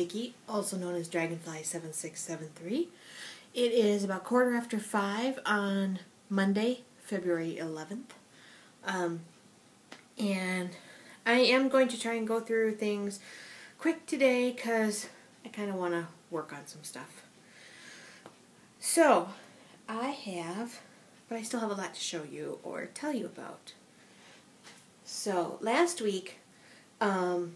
Tigger, also known as DragonflySoars. It is about 5:15 on Monday, February 11th. And I am going to try and go through things quick today because I kind of want to work on some stuff. So, but I still have a lot to show you or tell you about. So, last week, I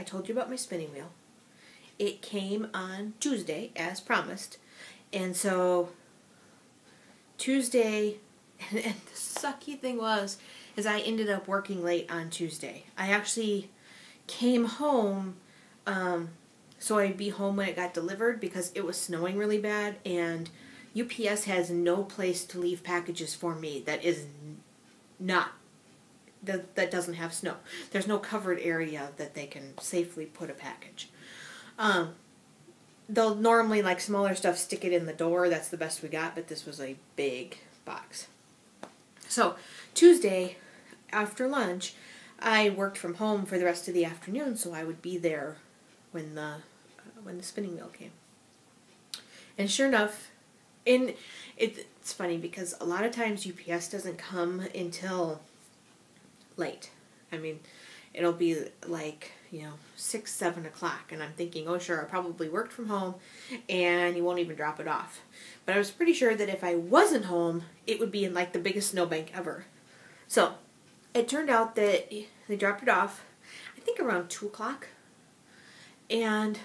told you about my spinning wheel. It came on Tuesday, as promised. And so, Tuesday, and the sucky thing is I ended up working late on Tuesday. I actually came home, so I'd be home when it got delivered because it was snowing really bad, and UPS has no place to leave packages for me that doesn't have snow. There's no covered area that they can safely put a package. They'll normally, like smaller stuff, stick it in the door. That's the best we got, but this was a big box. So, Tuesday, after lunch, I worked from home for the rest of the afternoon, so I would be there when the spinning wheel came. And sure enough, it's funny because a lot of times UPS doesn't come until late. I mean, it'll be like, 6, 7 o'clock, and I'm thinking, oh sure, I probably worked from home, and you won't even drop it off. But I was pretty sure that if I wasn't home, it would be in like the biggest snowbank ever. So, it turned out that they dropped it off, I think around 2 o'clock, and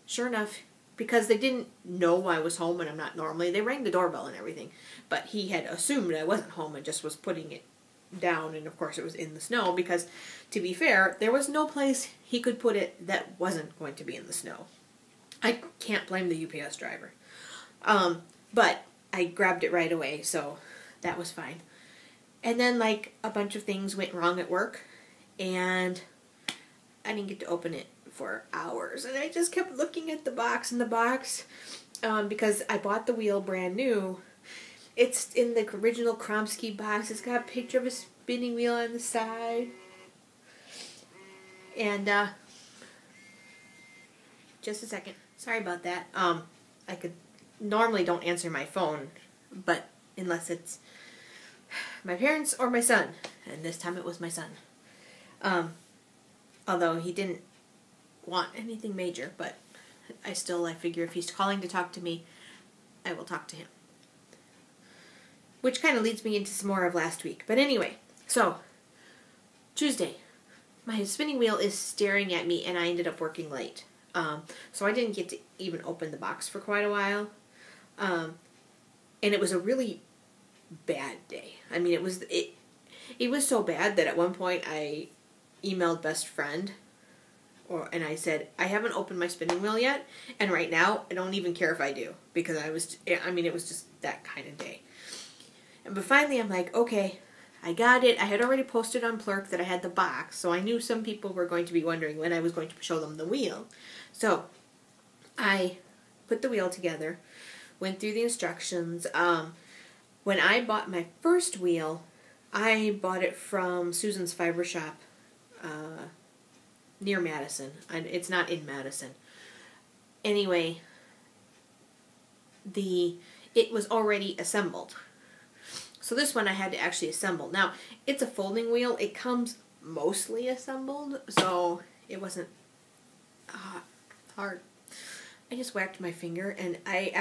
sure enough, because they didn't know I was home and I'm not normally, they rang the doorbell and everything, but he had assumed I wasn't home and just was putting it down, and of course it was in the snow because, to be fair, there was no place he could put it that wasn't going to be in the snow. I can't blame the UPS driver. But I grabbed it right away, so that was fine. And then, like, a bunch of things went wrong at work, and I didn't get to open it for hours, and I just kept looking at the box because I bought the wheel brand new. It's in the original Kromsky box. It's got a picture of a spinning wheel on the side. And, just a second. Sorry about that. I normally don't answer my phone, but unless it's my parents or my son. And this time it was my son. Although he didn't want anything major, but I figure if he's calling to talk to me, I will talk to him. Which kind of leads me into some more of last week. But anyway, so, Tuesday, my spinning wheel is staring at me, and I ended up working late. So I didn't get to even open the box for quite a while. And it was a really bad day. I mean, it was so bad that at one point I emailed best friend, and I said, I haven't opened my spinning wheel yet, and right now I don't even care if I do, because it was just that kind of day. But finally I'm like, okay, I got it. I had already posted on Plurk that I had the box, so I knew some people were going to be wondering when I was going to show them the wheel. So I put the wheel together, went through the instructions. When I bought my first wheel, I bought it from Susan's Fiber Shop near Madison. It's not in Madison. Anyway, it was already assembled. So this one I had to actually assemble. Now, it's a folding wheel. It comes mostly assembled, so it wasn't hard. I just whacked my finger, and I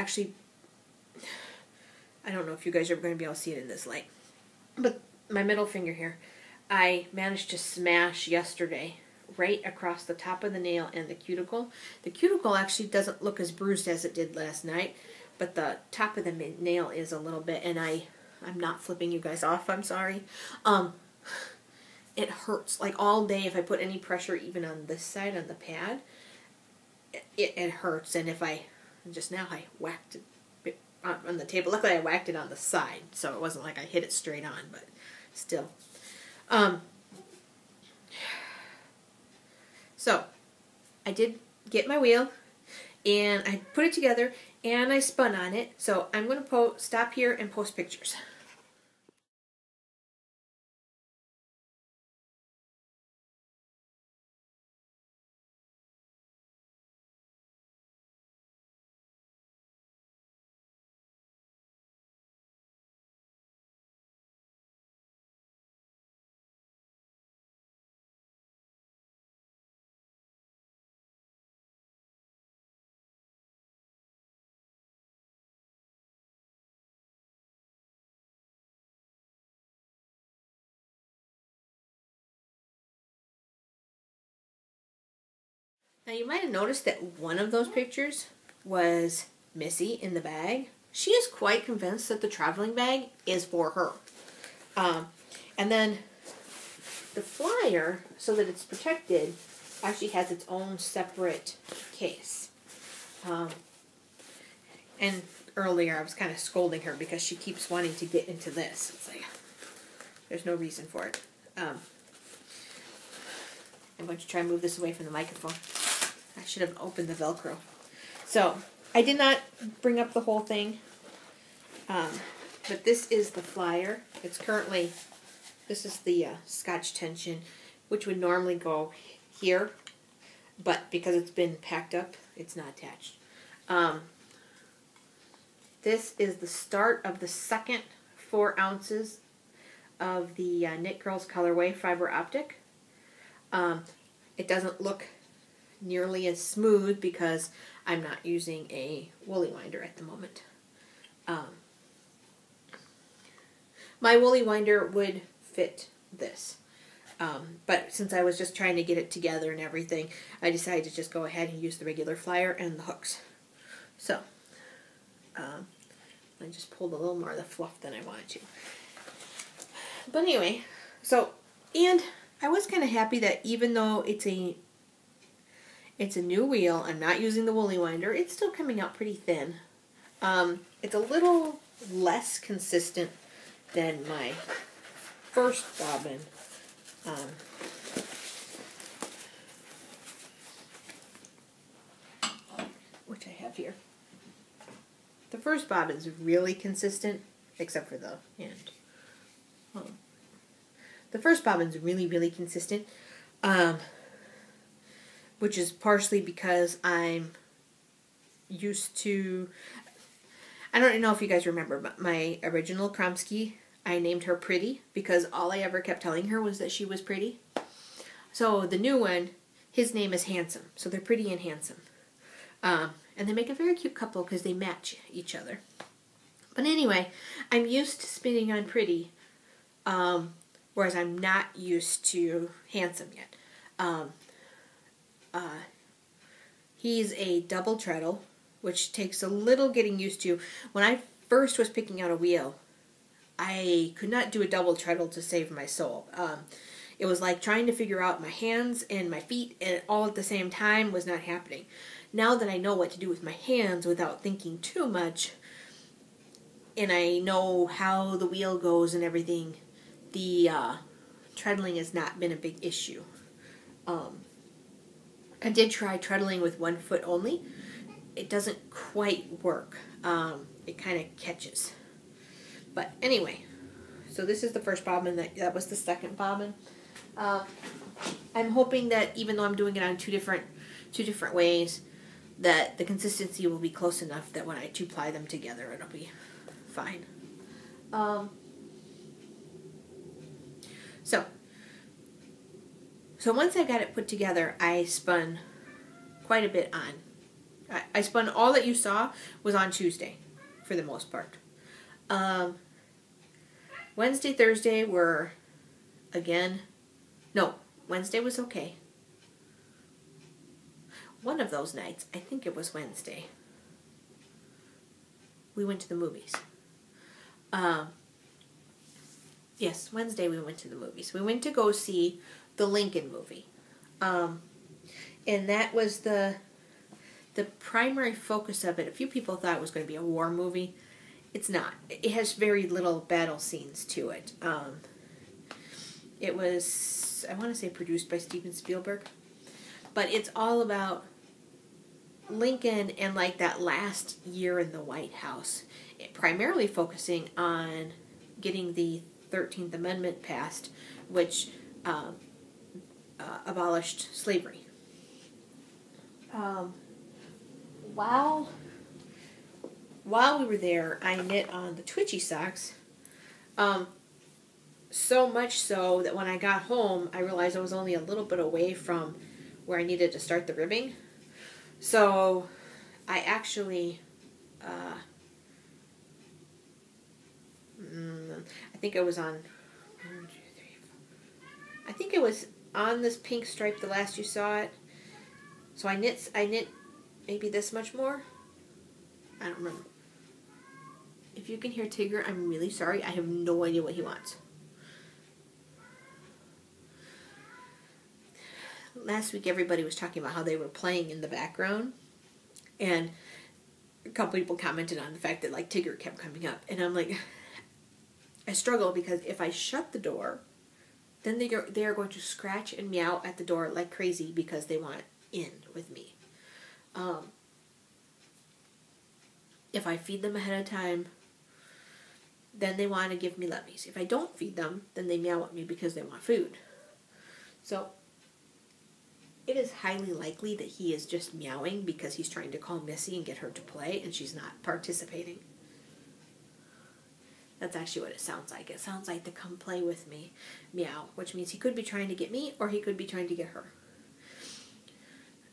don't know if you guys are going to be able to see it in this light, but my middle finger here, I managed to smash yesterday right across the top of the nail and the cuticle. The cuticle actually doesn't look as bruised as it did last night, but the top of the nail is a little bit, and I'm not flipping you guys off, I'm sorry. It hurts. Like all day, if I put any pressure even on this side, on the pad, it hurts. And just now I whacked it on the table. Luckily I whacked it on the side, so it wasn't like I hit it straight on, but still. So, I did get my wheel, and I put it together, and I spun on it. So I'm going to stop here and post pictures. Now you might have noticed that one of those pictures was Missy in the bag. She is quite convinced that the traveling bag is for her. And then the flyer, so that it's protected, actually has its own separate case. And earlier I was kind of scolding her because she keeps wanting to get into this. It's like, there's no reason for it. I'm going to try and move this away from the microphone. I should have opened the Velcro. So, I did not bring up the whole thing. But this is the flyer. It's currently, this is the Scotch tension, which would normally go here. But because it's been packed up, it's not attached. This is the start of the second 4 ounces of the Knit Girls colorway fiber optic. It doesn't look nearly as smooth because I'm not using a woolly winder at the moment. My woolly winder would fit this. But since I was just trying to get it together and everything, I decided to just go ahead and use the regular flyer and the hooks. So, I just pulled a little more of the fluff than I wanted to. But anyway, so, and I was kind of happy that even though it's a new wheel, I'm not using the woolly winder, it's still coming out pretty thin. It's a little less consistent than my first bobbin. Which I have here. The first bobbin is really consistent, except for the end. The first bobbin's really, really consistent, which is partially because I'm used to, I don't know if you guys remember, but my original Kromsky, I named her Pretty because all I ever kept telling her was that she was pretty. So the new one, his name is Handsome, so they're pretty and handsome. And they make a very cute couple because they match each other. But anyway, I'm used to spinning on Pretty, whereas I'm not used to Handsome yet. He's a double treadle, which takes a little getting used to. When I first was picking out a wheel, I could not do a double treadle to save my soul. It was like trying to figure out my hands and my feet and all at the same time was not happening. Now that I know what to do with my hands without thinking too much, and I know how the wheel goes and everything, the treadling has not been a big issue. I did try treadling with one foot only. It doesn't quite work. It kind of catches. But anyway, so this is the first bobbin. That was the second bobbin. I'm hoping that even though I'm doing it on two different ways, that the consistency will be close enough that when I two-ply them together, it'll be fine. So once I got it put together, I spun quite a bit on. I spun all that you saw was on Tuesday, for the most part. Wednesday, Thursday were, again, no, Wednesday was okay. One of those nights, I think it was Wednesday, we went to the movies. Yes, Wednesday we went to the movies. We went to go see the Lincoln movie. And that was the primary focus of it. A few people thought it was going to be a war movie. It's not. It has very little battle scenes to it. It was, I want to say, produced by Steven Spielberg. But it's all about Lincoln and like that last year in the White House. Primarily focusing on getting the 13th Amendment passed, which abolished slavery. While we were there, I knit on the Twitchy socks. So much so that when I got home, I realized I was only a little bit away from where I needed to start the ribbing. So I actually, I think I was on, 1, 2, 3, 4. I think it was on this pink stripe the last you saw it. So I knit maybe this much more. I don't remember. If you can hear Tigger, I'm really sorry. I have no idea what he wants. Last week everybody was talking about how they were playing in the background. And a couple people commented on the fact that like Tigger kept coming up. And I'm like, I struggle because if I shut the door, then they are going to scratch and meow at the door like crazy because they want in with me. If I feed them ahead of time, then they want to give me lovies. If I don't feed them, then they meow at me because they want food. So it is highly likely that he is just meowing because he's trying to call Missy and get her to play, and she's not participating. That's actually what it sounds like. It sounds like the come play with me meow, which means he could be trying to get me or he could be trying to get her.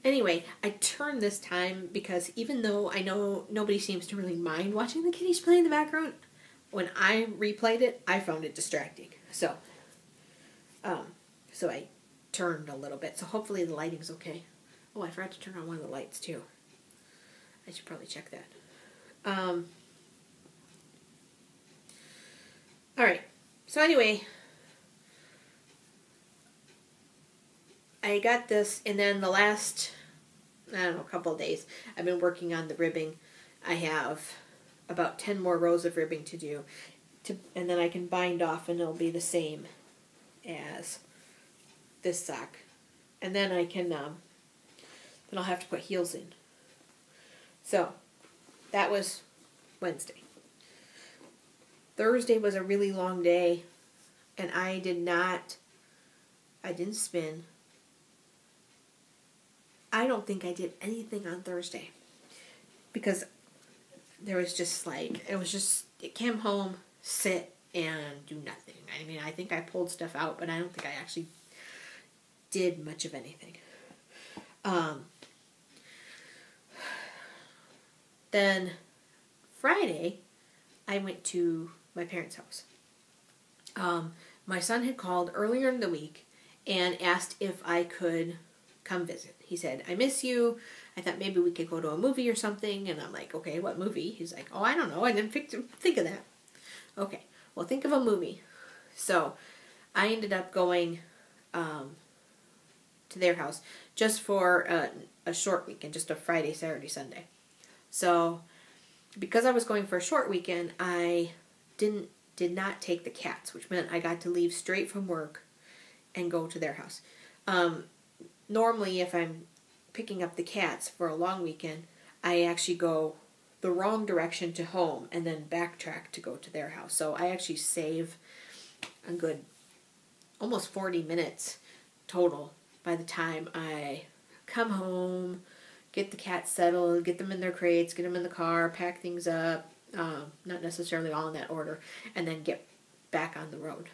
Anyway, I turned this time because even though I know nobody seems to really mind watching the kitties play in the background, when I replayed it, I found it distracting. So I turned a little bit. So hopefully the lighting's okay. Oh, I forgot to turn on one of the lights too. I should probably check that. Alright, so anyway, I got this, and then the last, I don't know, couple of days, I've been working on the ribbing. I have about 10 more rows of ribbing to do, and then I can bind off and it'll be the same as this sock. And then I can, then I'll have to put heels in. So, that was Wednesday. Thursday was a really long day, and I didn't spin. I don't think I did anything on Thursday, because there was just like, it came home, sit, and do nothing. I mean, I think I pulled stuff out, but I don't think I actually did much of anything. Then Friday, I went to my parents' house. My son had called earlier in the week and asked if I could come visit. He said, I miss you. I thought maybe we could go to a movie or something. And I'm like, okay, what movie? He's like, oh, I don't know. I didn't think of that. Okay, well, think of a movie. So I ended up going to their house just for a short weekend, just a Friday, Saturday, Sunday. So because I was going for a short weekend, I did not take the cats, which meant I got to leave straight from work and go to their house. Normally, if I'm picking up the cats for a long weekend, I actually go the wrong direction to home and then backtrack to go to their house. So I actually save a good almost 40 minutes total by the time I come home, get the cats settled, get them in their crates, get them in the car, pack things up, not necessarily all in that order, and then get back on the road.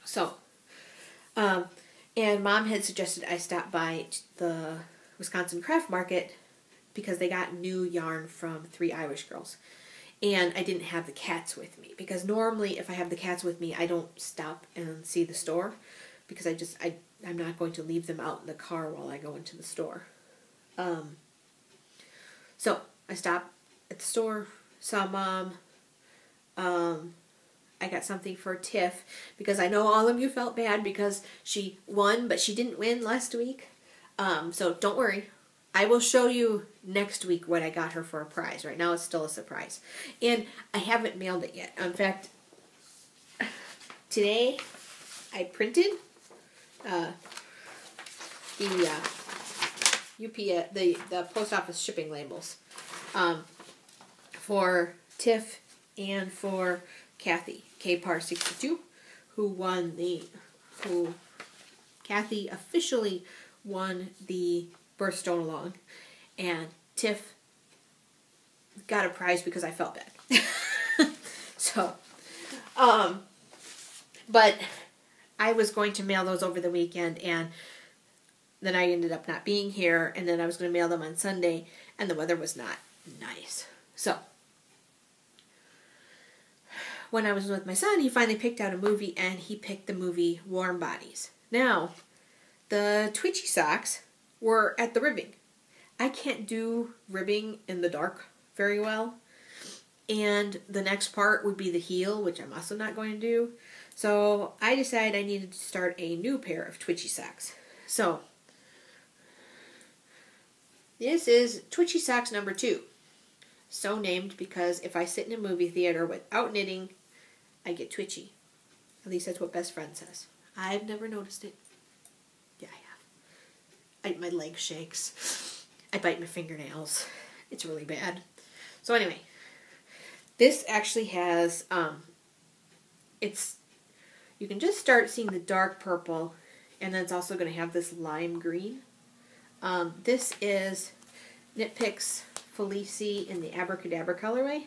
So, and Mom had suggested I stop by the Wisconsin Craft Market because they got new yarn from 3 Irish Girls. And I didn't have the cats with me, because normally if I have the cats with me, I don't stop and see the store, because I'm not going to leave them out in the car while I go into the store. So I stopped at the store, saw Mom. I got something for Tiff, because I know all of you felt bad because she won, but she didn't win last week. So don't worry. I will show you next week what I got her for a prize. Right now it's still a surprise. And I haven't mailed it yet. In fact, today I printed the UPS, the post office shipping labels for Tiff and for Kathy, KPAR62, Kathy officially won the birthstone along, and Tiff got a prize because I felt bad. So, but I was going to mail those over the weekend, and then I ended up not being here, and then I was going to mail them on Sunday, and the weather was not nice. So, when I was with my son, he finally picked out a movie, and he picked the movie Warm Bodies. Now, the Twitchy socks were at the ribbing. I can't do ribbing in the dark very well. And the next part would be the heel, which I'm also not going to do. So I decided I needed to start a new pair of twitchy socks. So this is twitchy socks number 2. So named because if I sit in a movie theater without knitting, I get twitchy. At least that's what Best Friend says. I've never noticed it. Yeah, I have. My leg shakes. I bite my fingernails. It's really bad. So anyway, this actually has, you can just start seeing the dark purple, and then it's also going to have this lime green. This is Knit Picks Felici in the Abracadabra colorway.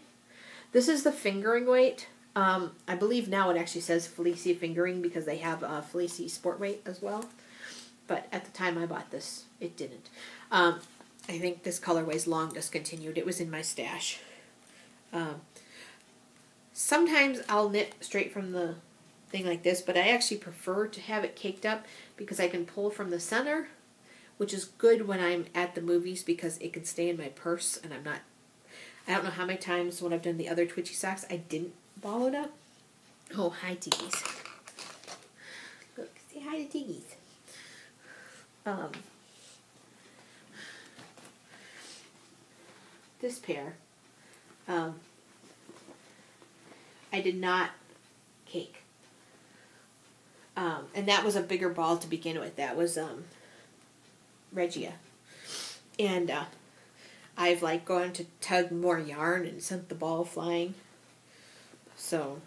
This is the fingering weight. I believe now it actually says Felici fingering because they have Felici sport weight as well. But at the time I bought this, it didn't. I think this colorway is long discontinued. It was in my stash. Sometimes I'll knit straight from the thing like this, but I actually prefer to have it caked up because I can pull from the center, which is good when I'm at the movies because it can stay in my purse and I don't know how many times when I've done the other twitchy socks I didn't ball it up. Oh, hi Tiggies. Look, say hi to Tiggies. This pair, I did not cake. And that was a bigger ball to begin with. That was Regia. And I've like gone to tug more yarn and sent the ball flying. So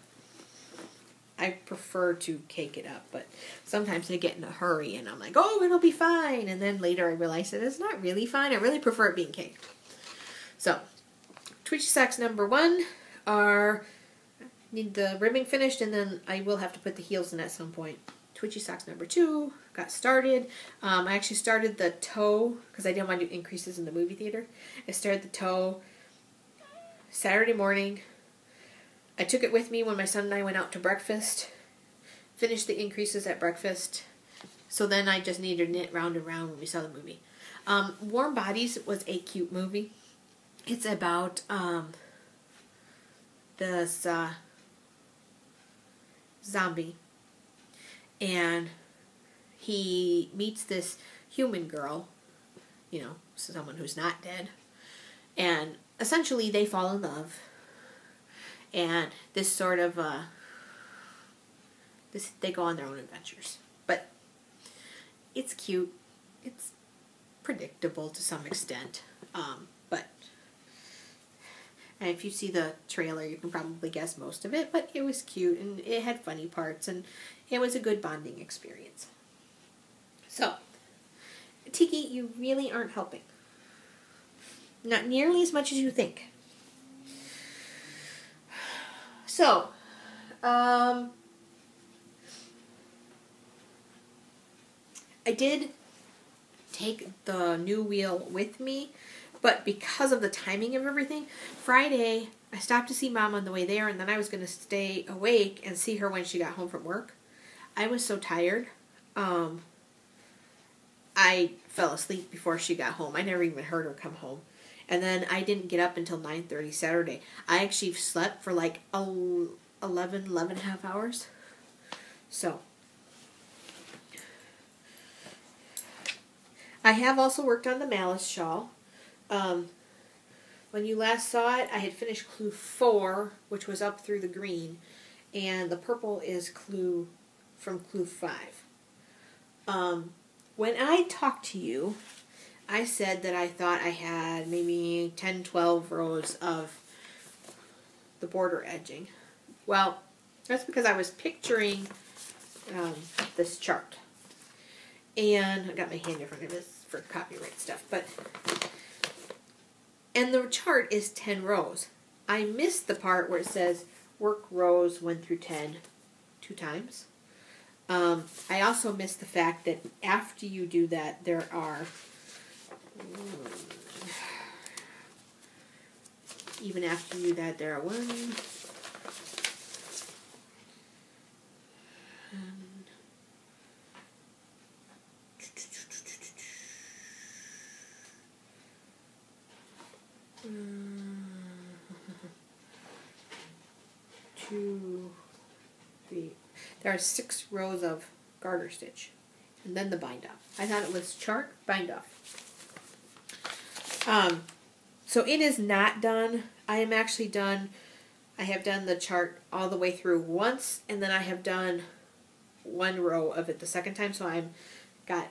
I prefer to cake it up, but sometimes I get in a hurry and I'm like, oh, it'll be fine. And then later I realize that it's not really fine. I really prefer it being caked. So, twitchy socks number 1 need the ribbing finished, and then I will have to put the heels in at some point. Twitchy socks number 2 got started. I actually started the toe because I didn't want to do increases in the movie theater. I started the toe Saturday morning. I took it with me when my son and I went out to breakfast. Finished the increases at breakfast. So then I just needed to knit round and round when we saw the movie. Warm Bodies was a cute movie. It's about this zombie, and he meets this human girl, you know, someone who's not dead, and essentially they fall in love, and this sort of they go on their own adventures. But it's cute. It's predictable to some extent, but and if you see the trailer, you can probably guess most of it, but it was cute, and it had funny parts, and it was a good bonding experience. So, Tiki, you really aren't helping. Not nearly as much as you think. So, I did take the new wheel with me, but because of the timing of everything, Friday, I stopped to see Mom on the way there, and then I was going to stay awake and see her when she got home from work. I was so tired. I fell asleep before she got home. I never even heard her come home. And then I didn't get up until 9:30 Saturday. I actually slept for like 11 and a half hours. So, I have also worked on the Malice shawl. When you last saw it, I had finished clue 4, which was up through the green, and the purple is clue from clue 5. When I talked to you, I said that I thought I had maybe 10, 12 rows of the border edging. Well, that's because I was picturing this chart. And I got my hand in front of this for copyright stuff, and the chart is 10 rows. I missed the part where it says work rows 1 through 10 2 times. I also missed the fact that after you do that, there are, even after you do that, there are 1, 2, 3. There are 6 rows of garter stitch, and then the bind off. I thought it was chart, bind off. So it is not done. I am actually done. I have done the chart all the way through once, and then I have done 1 row of it the second time, so I've got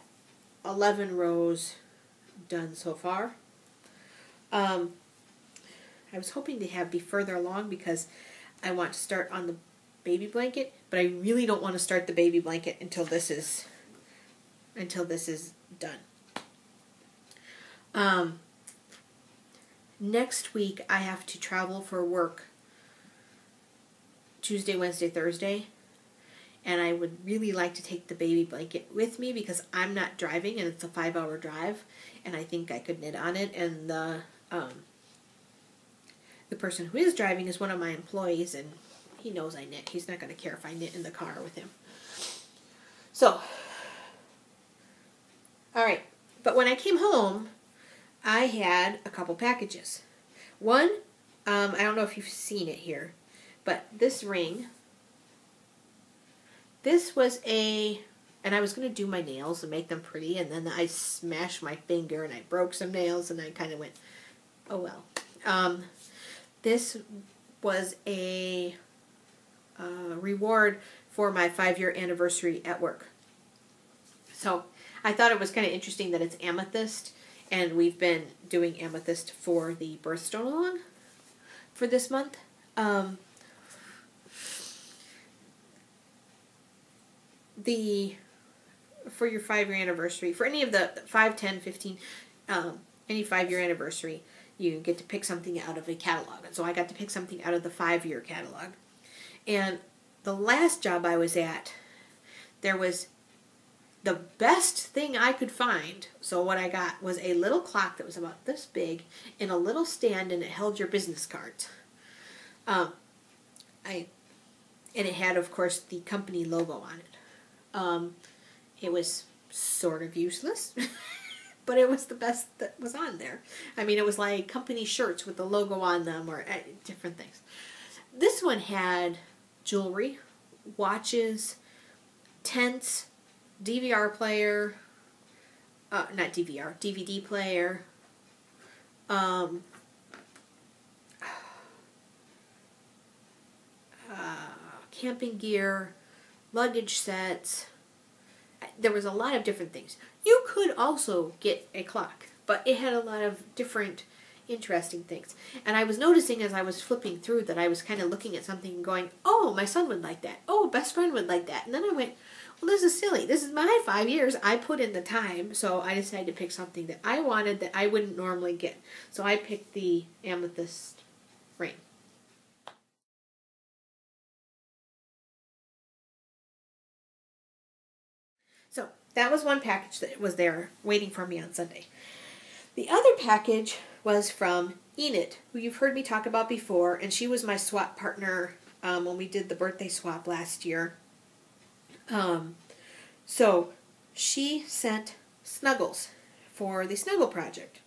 11 rows done so far. I was hoping to be further along because I want to start on the baby blanket, but I really don't want to start the baby blanket until this is done. Next week I have to travel for work Tuesday, Wednesday, Thursday, and I would really like to take the baby blanket with me because I'm not driving and it's a 5-hour drive, and I think I could knit on it, and the person who is driving is one of my employees, and he knows I knit. He's not going to care if I knit in the car with him. So, alright, but when I came home, I had a couple packages. One, I don't know if you've seen it here, but this ring, this was and I was going to do my nails and make them pretty, and then I smashed my finger and I broke some nails, and I kind of went, oh well. This was a reward for my 5-year anniversary at work. So I thought it was kind of interesting that it's amethyst, and we've been doing amethyst for the birthstone along for this month. For your 5-year anniversary, for any of the 5, 10, 15, any 5-year anniversary, you get to pick something out of a catalog. And so I got to pick something out of the 5-year catalog. And the last job I was at, there was the best thing I could find. So what I got was a little clock that was about this big in a little stand, and it held your business cards. And it had, of course, the company logo on it. It was sort of useless, but it was the best that was on there. I mean, it was like company shirts with the logo on them, or different things. This one had jewelry, watches, tents, DVR player, not DVR, DVD player, camping gear, luggage sets. There was a lot of different things. You could also get a clock, but it had a lot of different interesting things. And I was noticing as I was flipping through that I was kind of looking at something and going, oh, my son would like that. Oh, best friend would like that. And then I went, well, this is silly. This is my 5 years. I put in the time, so I decided to pick something that I wanted that I wouldn't normally get. So I picked the amethyst ring. So that was one package that was there waiting for me on Sunday. The other package was from Enid, who you've heard me talk about before, and she was my swap partner when we did the birthday swap last year. So she sent snuggles for the Snuggle Project.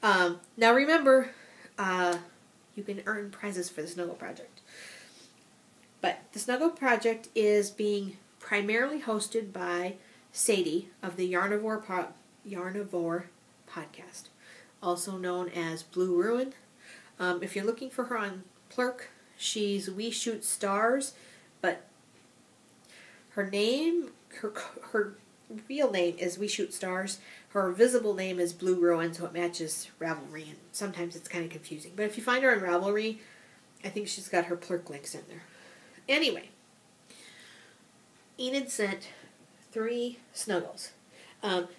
Now remember, you can earn prizes for the Snuggle Project. But the Snuggle Project is being primarily hosted by Sadie of the Yarnivore podcast, also known as Blue Ruin. If you're looking for her on Plurk, she's We Shoot Stars, but her name, her real name is We Shoot Stars. Her visible name is Blue Ruin, so it matches Ravelry, and sometimes it's kind of confusing. But if you find her on Ravelry, I think she's got her Plurk links in there. Anyway, Enid sent 3 snuggles.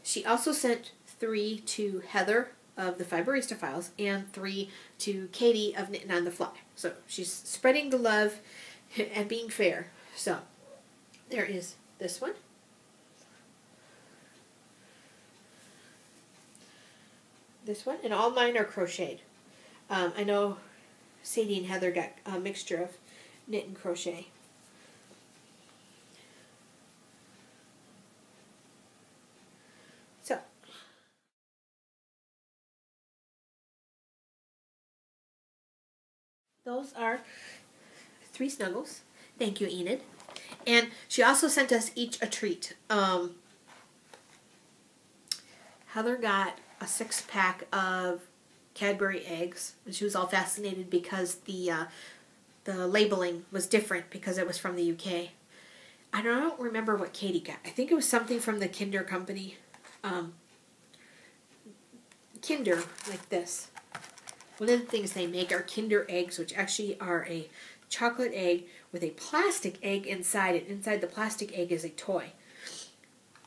She also sent 3 to Heather of the Fiberista Files and 3 to Katie of Knitting on the Fly. So she's spreading the love and being fair. So there is this one. This one, and all mine are crocheted. I know Sadie and Heather got a mixture of knit and crochet. those are 3 snuggles. Thank you, Enid. And she also sent us each a treat. Heather got a 6-pack of Cadbury eggs, and she was all fascinated because the labeling was different because it was from the UK. I don't remember what Katie got. I think it was something from the Kinder company. Kinder, like this. One of the things they make are Kinder eggs, which actually are a chocolate egg with a plastic egg inside it. Inside the plastic egg is a toy.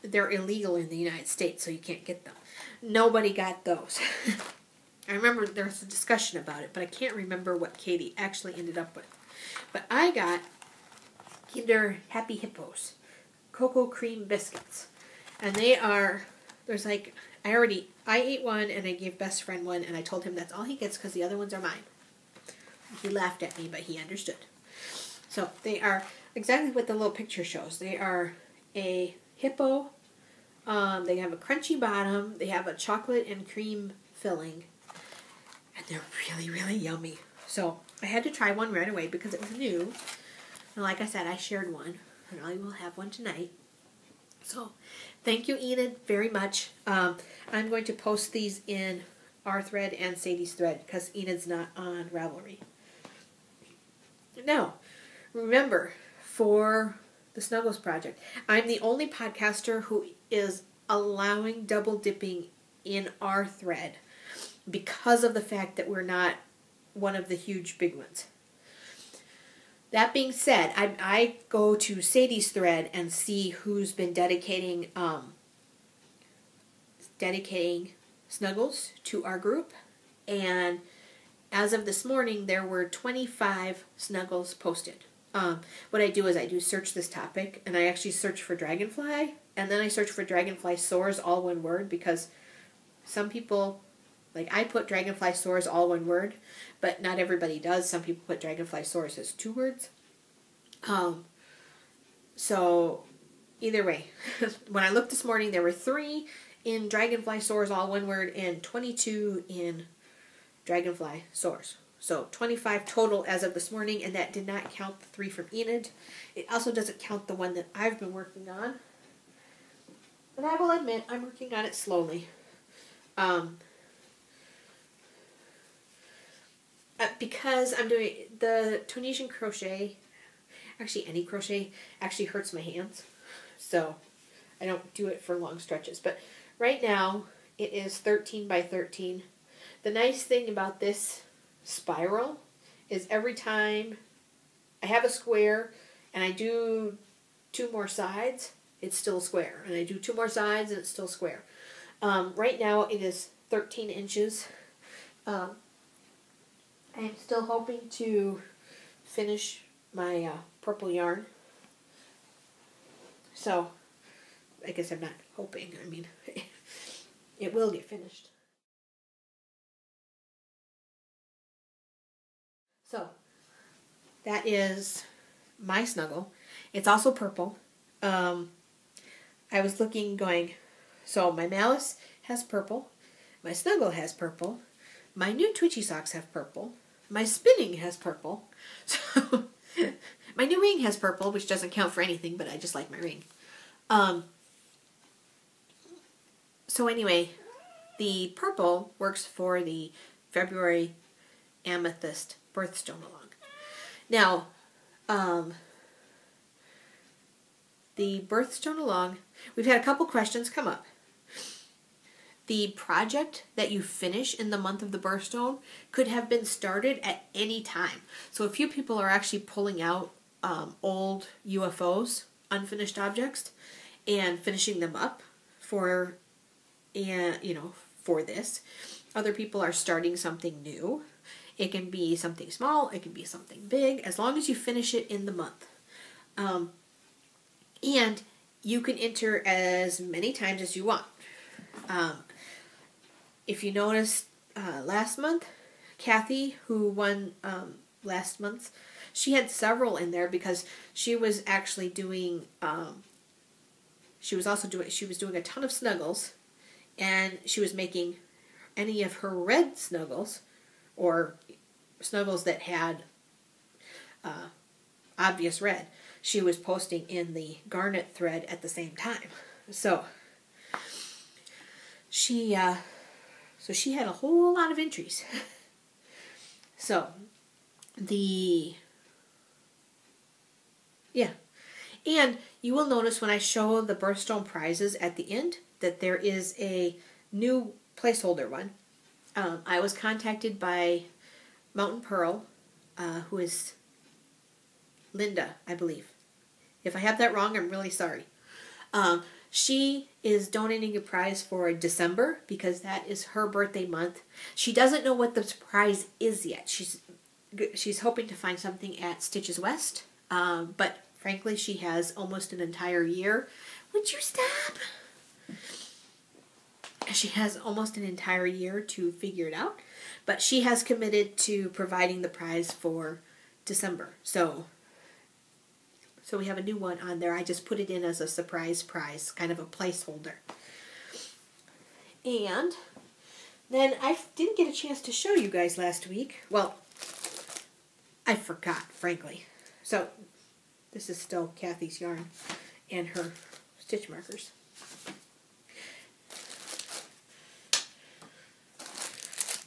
They're illegal in the United States, so you can't get them. Nobody got those. I remember there was a discussion about it, but I can't remember what Katie actually ended up with. But I got Kinder Happy Hippos cocoa cream biscuits. And they are, there's like, I ate one and I gave best friend one, and I told him that's all he gets because the other ones are mine. He laughed at me, but he understood. So they are exactly what the little picture shows. They are a hippo. They have a crunchy bottom. They have a chocolate and cream filling. And they're really, really yummy. So I had to try one right away because it was new. And like I said, I shared one. And I will have one tonight. So thank you, Enid, very much. I'm going to post these in our thread and Sadie's thread because Enid's not on Ravelry. Now, remember, for the Snuggles Project, I'm the only podcaster who is allowing double dipping in our thread because of the fact that we're not one of the huge big ones. That being said, I go to Sadie's thread and see who's been dedicating Snuggles to our group. And as of this morning, there were 25 Snuggles posted. What I do is I do search this topic, and I actually search for Dragonfly, and then I search for DragonflySoars, all one word, because some people, like I put DragonflySoars, all one word, but not everybody does. Some people put DragonflySoars as 2 words. So either way, when I looked this morning, there were 3 in DragonflySoars, all one word, and 22 in DragonflySoars. So 25 total as of this morning, and that did not count the 3 from Enid. It also doesn't count the one that I've been working on. And I will admit, I'm working on it slowly. Because I'm doing the Tunisian crochet, actually any crochet, actually hurts my hands. So I don't do it for long stretches. But right now, it is 13 by 13. The nice thing about this spiral is every time I have a square and I do 2 more sides, it's still square. And I do 2 more sides and it's still square. Right now it is 13 inches. I am still hoping to finish my purple yarn. So, I guess I'm not hoping. I mean, it will get finished. So, that is my snuggle. It's also purple. I was looking going, so my Malice has purple. My snuggle has purple. My new Twitchy socks have purple. My spinning has purple. So, my new ring has purple, which doesn't count for anything, but I just like my ring. So anyway, the purple works for the February amethyst birthstone along. Now, the birthstone along, we've had a couple questions come up. The project that you finish in the month of the birthstone could have been started at any time. So a few people are actually pulling out old UFOs, unfinished objects, and finishing them up for this. Other people are starting something new. It can be something small, it can be something big, as long as you finish it in the month. And you can enter as many times as you want. If you noticed last month, Kathy, who won last month, she had several in there because she was actually doing, she was doing a ton of snuggles, and she was making any of her red snuggles, or snuggles that had obvious red. She was posting in the garnet thread at the same time. So she had a whole lot of entries. So and you will notice when I show the birthstone prizes at the end that there is a new placeholder one. I was contacted by Mountain Pearl, who is Linda, I believe. If I have that wrong, I'm really sorry. She is donating a prize for December because that is her birthday month. She doesn't know what the prize is yet. She's hoping to find something at Stitches West, but frankly, she has almost an entire year. Would you stop? She has almost an entire year to figure it out, but she has committed to providing the prize for December. So we have a new one on there. I just put it in as a surprise prize, kind of a placeholder. And then I didn't get a chance to show you guys last week. Well, I forgot, frankly. So this is still Kathy's yarn and her stitch markers.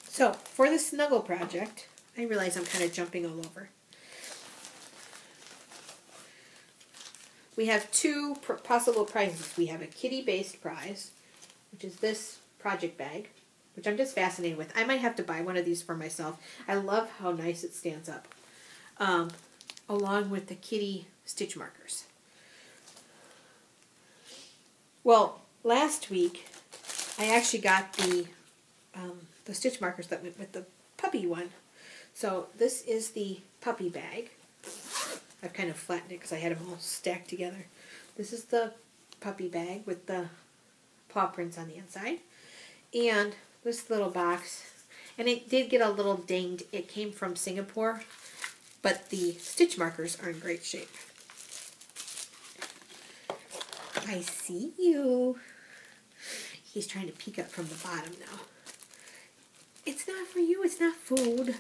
So for the Snuggle project, I realize I'm kind of jumping all over. We have two possible prizes. We have a kitty-based prize, which is this project bag, which I'm just fascinated with. I might have to buy one of these for myself. I love how nice it stands up. Along with the kitty stitch markers. Well, last week, I actually got the stitch markers that went with the puppy one. So this is the puppy bag. I've kind of flattened it because I had them all stacked together. This is the puppy bag with the paw prints on the inside. And this little box, and it did get a little dinged. It came from Singapore, but the stitch markers are in great shape. I see you. He's trying to peek up from the bottom now. It's not for you, it's not food.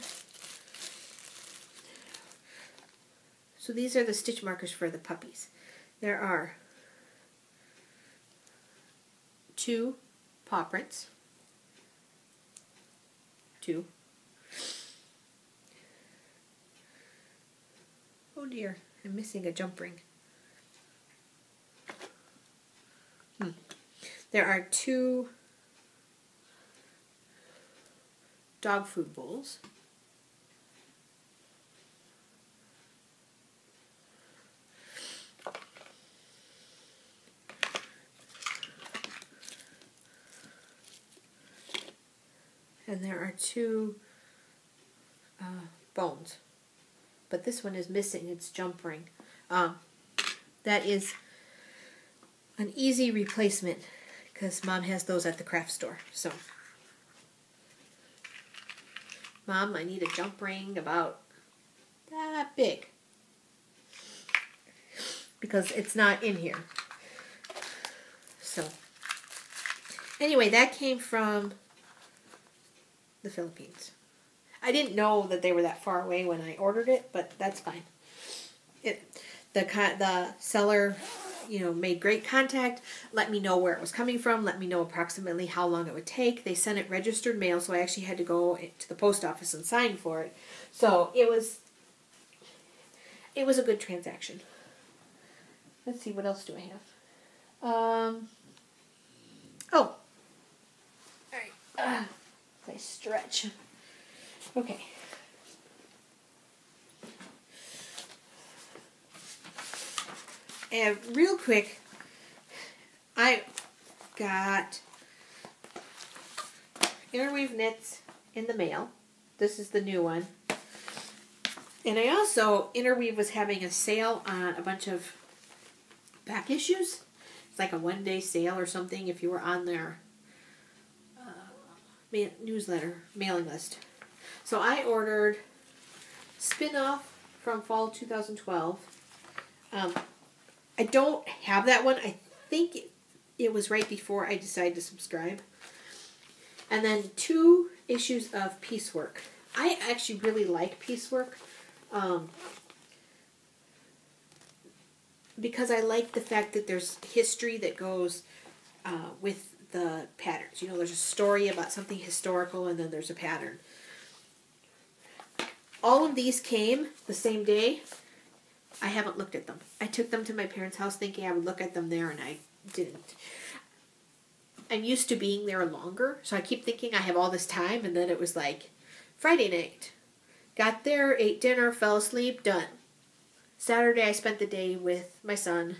So these are the stitch markers for the puppies. There are 2 paw prints. 2. Oh dear, I'm missing a jump ring. There are 2 dog food bowls. And there are 2 bones. But this one is missing its jump ring. That is an easy replacement because Mom has those at the craft store. So, Mom, I need a jump ring about that big because it's not in here. So, anyway, that came from the Philippines. I didn't know that they were that far away when I ordered it, but that's fine. The seller, made great contact, let me know where it was coming from, let me know approximately how long it would take. They sent it registered mail, so I actually had to go to the post office and sign for it. So it was a good transaction. Let's see, what else do I have? All right. I stretch. Okay. And real quick, I got Interweave Knits in the mail. This is the new one. And I also, Interweave was having a sale on a bunch of back issues. It's like a one-day sale or something if you were on their newsletter, mailing list. So I ordered Spin-Off from fall 2012. I don't have that one. I think it was right before I decided to subscribe. And then 2 issues of Piecework. I actually really like Piecework. because I like the fact that there's history that goes with the patterns. You know, there's a story about something historical, and then there's a pattern. All of these came the same day. I haven't looked at them. I took them to my parents' house thinking I would look at them there, and I didn't. I'm used to being there longer, so I keep thinking I have all this time, and then it was like Friday night. Got there, ate dinner, fell asleep, done. Saturday I spent the day with my son,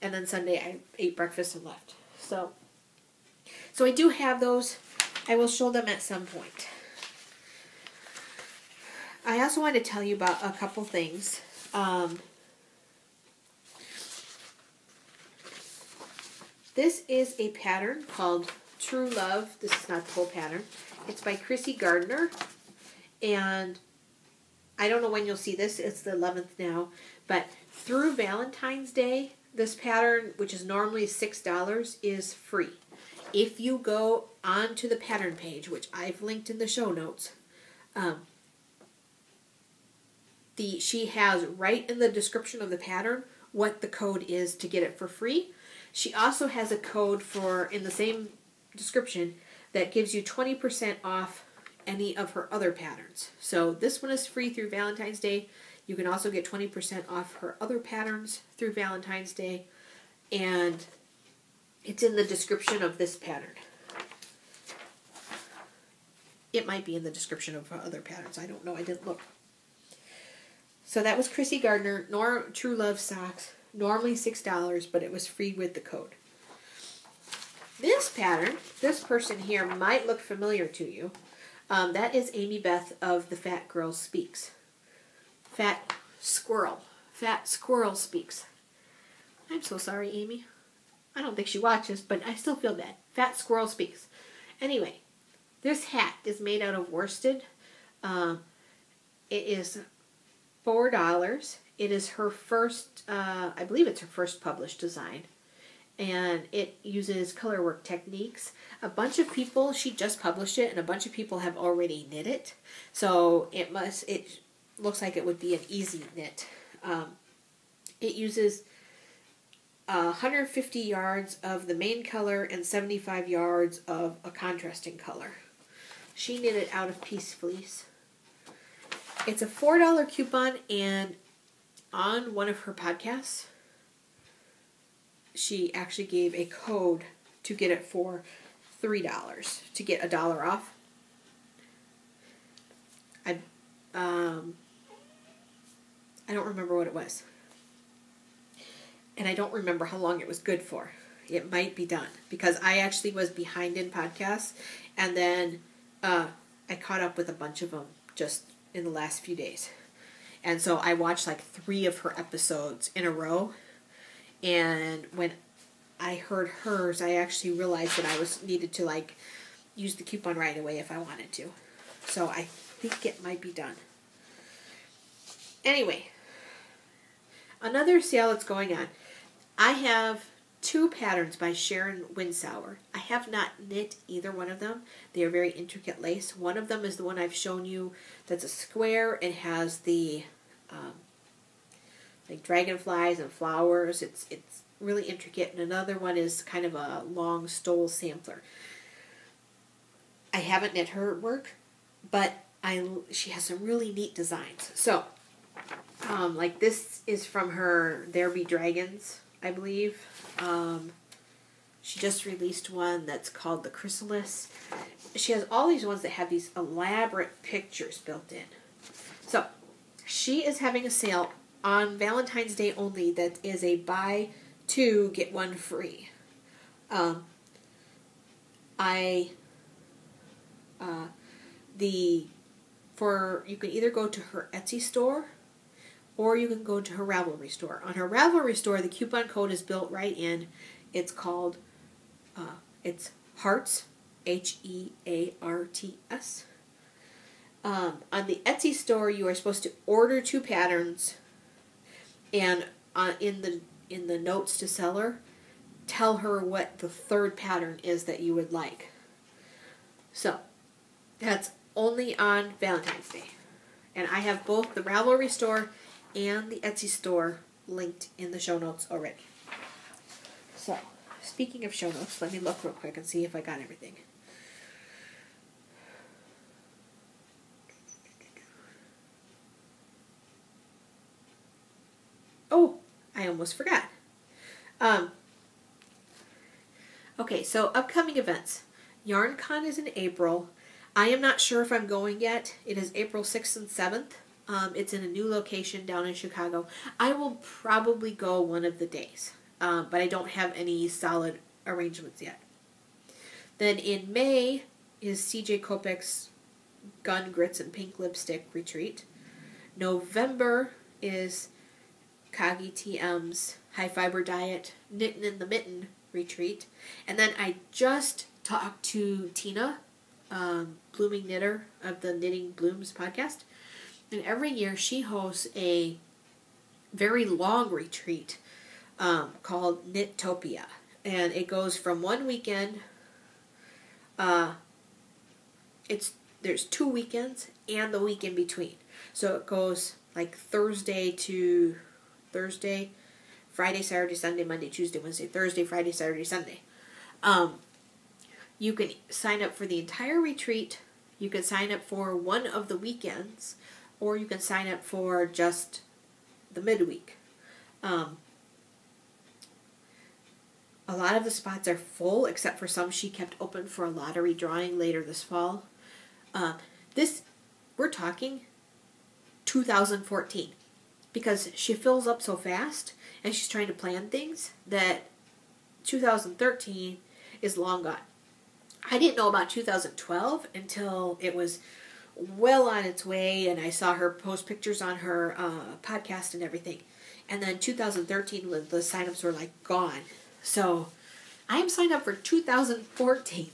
and then Sunday I ate breakfast and left. So I do have those. I will show them at some point. I also want to tell you about a couple things. This is a pattern called True Love. This is not the whole pattern. It's by Chrissy Gardner. And I don't know when you'll see this. It's the 11th now. But through Valentine's Day, this pattern, which is normally $6, is free. If you go onto the pattern page, which I've linked in the show notes, she has right in the description of the pattern what the code is to get it for free. She also has a code in the same description that gives you 20% off any of her other patterns. So this one is free through Valentine's Day. You can also get 20% off her other patterns through Valentine's Day. And it's in the description of this pattern. It might be in the description of her other patterns. I don't know. I didn't look. So that was Chrissy Gardner, True Love socks. Normally $6, but it was free with the code. This pattern, this person here might look familiar to you. That is Amy Beth of The Fat Girl Speaks. Fat Squirrel Speaks. I'm so sorry, Amy. I don't think she watches, but I still feel bad. Fat Squirrel Speaks. Anyway, this hat is made out of worsted. It is $4. It is her first, I believe it's her first published design. And it uses color work techniques. A bunch of people, she just published it, and a bunch of people have already knit it. So it looks like it would be an easy knit. It uses 150 yards of the main color and 75 yards of a contrasting color. She knit it out of Peace Fleece. It's a $4 coupon, and on one of her podcasts, she actually gave a code to get it for $3, to get $1 off. I don't remember what it was. And I don't remember how long it was good for. It might be done, because I actually was behind in podcasts, and then I caught up with a bunch of them just in the last few days. And so I watched like 3 of her episodes in a row. And when I heard hers, I actually realized that I needed to like use the coupon right away if I wanted to. So I think it might be done. Anyway, another sale that's going on. I have 2 patterns by Sharon Winsauer. I have not knit either one of them. They are very intricate lace. One of them is the one I've shown you that's a square. It has the like dragonflies and flowers. It's really intricate. And another one is kind of a long stole sampler. I haven't knit her work, but she has some really neat designs. So, like this is from her There Be Dragons, I believe. She just released one that's called the Chrysalis. She has all these ones that have these elaborate pictures built in. So, she is having a sale on Valentine's Day only that is a buy 2, get 1 free. You can either go to her Etsy store or you can go to her Ravelry store. On her Ravelry store, the coupon code is built right in. It's called, it's Hearts, Hearts. On the Etsy store, you are supposed to order 2 patterns, and in the notes to seller, tell her what the 3rd pattern is that you would like. So, that's only on Valentine's Day. And I have both the Ravelry store and the Etsy store linked in the show notes already. So, speaking of show notes, let me look real quick and see if I got everything. Oh, I almost forgot. Okay, so upcoming events. YarnCon is in April. I am not sure if I'm going yet. It is April 6th and 7th. It's in a new location down in Chicago. I will probably go one of the days, but I don't have any solid arrangements yet. Then in May is CJ Kopech's Gun, Grits, and Pink Lipstick Retreat. November is Kagi TM's High Fiber Diet, Knittin' in the Mitten Retreat. And then I just talked to Tina, Blooming Knitter of the Knitting Blooms podcast. And every year she hosts a very long retreat called Knittopia. And it goes from one weekend. There's 2 weekends and the week in between. So it goes like Thursday to Thursday, Friday, Saturday, Sunday, Monday, Tuesday, Wednesday, Thursday, Friday, Saturday, Sunday. You can sign up for the entire retreat. You can sign up for one of the weekends, or you can sign up for just the midweek. A lot of the spots are full, except for some she kept open for a lottery drawing later this fall. We're talking 2014, because she fills up so fast, and she's trying to plan things, that 2013 is long gone. I didn't know about 2012 until it was well on its way, and I saw her post pictures on her podcast and everything. And then 2013, when the signups were like gone. So I am signed up for 2014.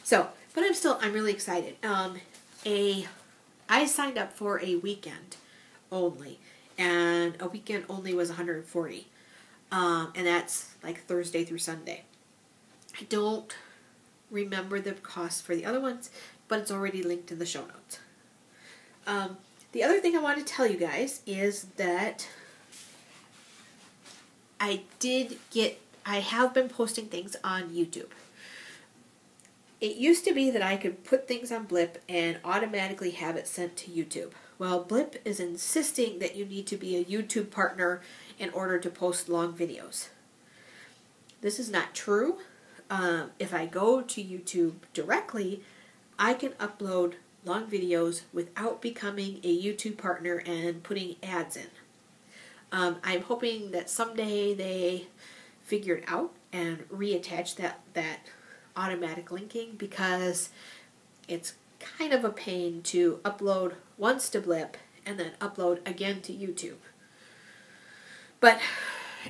So, but I'm really excited. I signed up for a weekend only, and a weekend only was $140, and that's like Thursday through Sunday. I don't remember the cost for the other ones, but it's already linked in the show notes. The other thing I want to tell you guys is that I have been posting things on YouTube. It used to be that I could put things on Blip and automatically have it sent to YouTube. Well, Blip is insisting that you need to be a YouTube partner in order to post long videos. This is not true. If I go to YouTube directly, I can upload long videos without becoming a YouTube partner and putting ads in. I'm hoping that someday they figure it out and reattach that automatic linking, because it's kind of a pain to upload once to Blip and then upload again to YouTube. But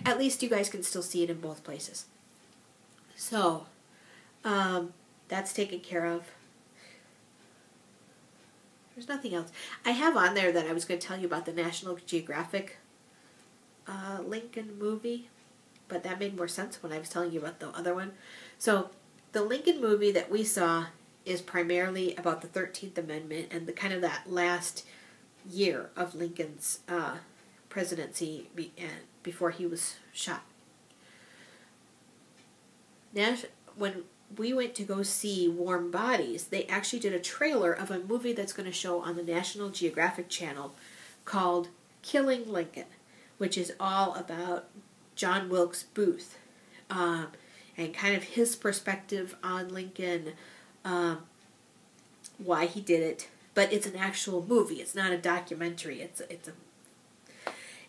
at least you guys can still see it in both places. So, that's taken care of. There's nothing else. I have on there that I was going to tell you about the National Geographic Lincoln movie, but that made more sense when I was telling you about the other one. So, the Lincoln movie that we saw is primarily about the 13th Amendment and the kind of that last year of Lincoln's presidency before he was shot. When we went to go see Warm Bodies, they actually did a trailer of a movie that's going to show on the National Geographic Channel called Killing Lincoln, which is all about John Wilkes Booth and kind of his perspective on Lincoln, why he did it. But it's an actual movie. It's not a documentary.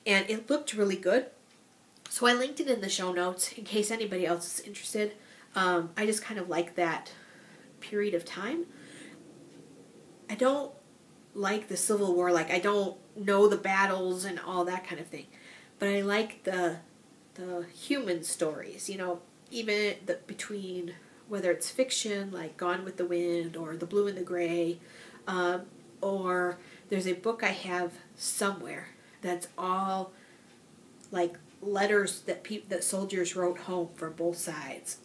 And it looked really good. So I linked it in the show notes in case anybody else is interested. I just kind of like that period of time. I don't like the Civil War. Like, I don't know the battles and all that kind of thing. But I like the human stories, even between, whether it's fiction, like Gone with the Wind, or The Blue and the Gray, or there's a book I have somewhere that's all like letters that soldiers wrote home from both sides.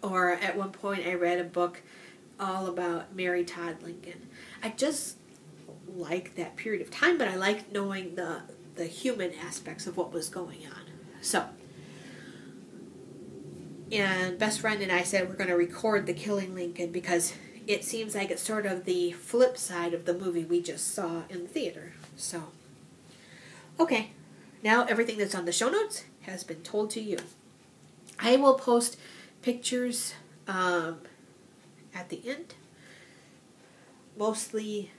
Or at one point I read a book all about Mary Todd Lincoln. I just like that period of time, but I like knowing the the human aspects of what was going on. So, and best friend and I said we're going to record the Killing Lincoln because it seems like it's sort of the flip side of the movie we just saw in the theater. So, okay, now everything that's on the show notes has been told to you. I will post pictures at the end. Mostly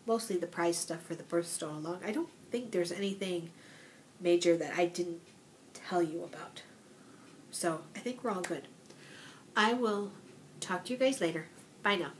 the prize stuff for the birth stroll along. I don't think there's anything major that I didn't tell you about. So I think we're all good. I will talk to you guys later. Bye now.